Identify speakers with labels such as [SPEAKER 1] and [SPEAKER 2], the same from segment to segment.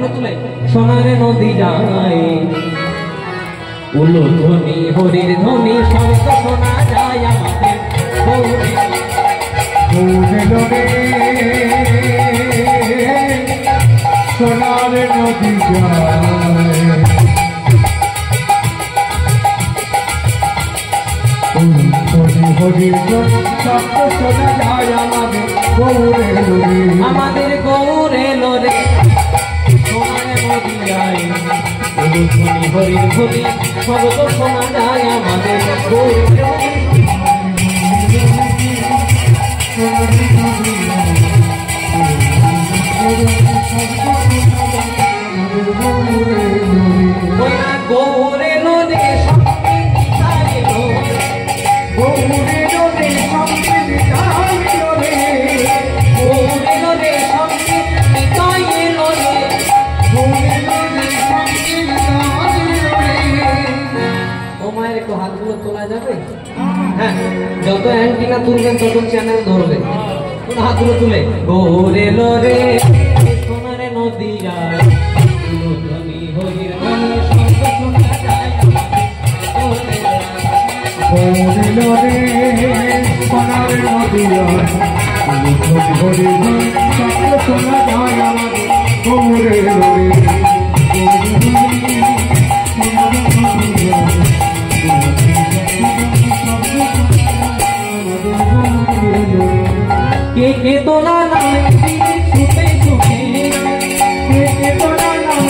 [SPEAKER 1] হাতগুলো তুলে সোনারে নদী যায় উলু ধ্বনি হরির ধ্বনি শব্দ শোনা যায় আমাদের গৌরে গৌরে সোনারে নদী যায় হরির শব্দ শোনা যায় আমাদের গৌরে লোরে আমাদের গৌরে লোরে সোনারে নদী যায় উলু ধ্বনি হরির ধ্বনি শব্দ শোনা যায় আমাদের গৌরে লোরে গৌরে লোরে হাতগুলো তোলা যাবে হ্যাঁ যত অ্যান্টিনা তুলবেন তত চ্যানেল ধরবে হাতগুলো তুলে গৌরে লোরে সোনারে নদী যায় ধ্বনি হরির ধ্বনি শব্দ শোনা যায় গৌরে লোরে সোনারে নদী যায় ধ্বনি হরির ধ্বনি শব্দ শোনা যায় আমাদের গৌরে লোরে के तोला नाम छुपे छुपे के तोला नाम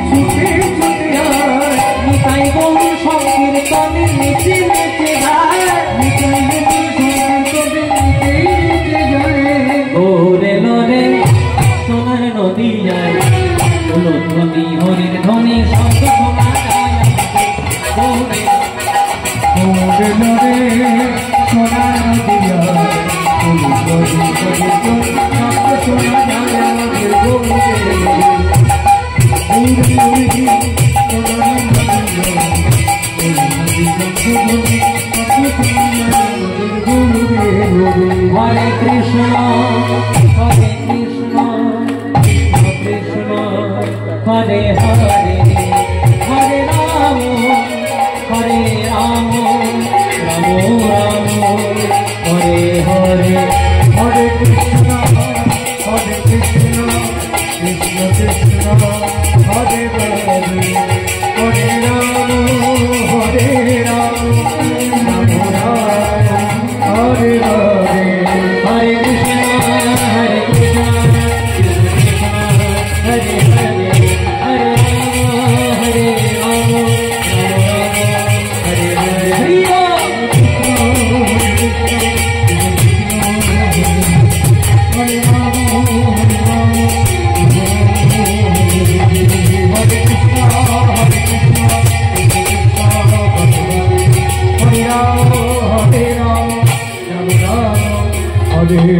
[SPEAKER 1] छुपे छुपे निताई गौर संकीर्तने नीचे नीचे যায় निताई गौर संकीर्तने नीचे যায় গৌরে লোরে সোনার নদী যায় উলু ধ্বনি হরির ধ্বনি শব্দ শোনা যায় গৌরে গৌরে লোরে সোনার নদী যায় Hare Krishna, Hare Krishna, Krishna Hare Hare, Hare Rama, Hare Rama, Rama Rama, Hare Hare, Hare Krishna, Hare Krishna, Krishna Krishna, Hare Hare, Hare Rama, Hare Rama, Rama Rama, Hare Hare, Hare Krishna, Hare Krishna, Hare Hare, Hare Rama, Hare Rama, Hare Hare, Hare Hare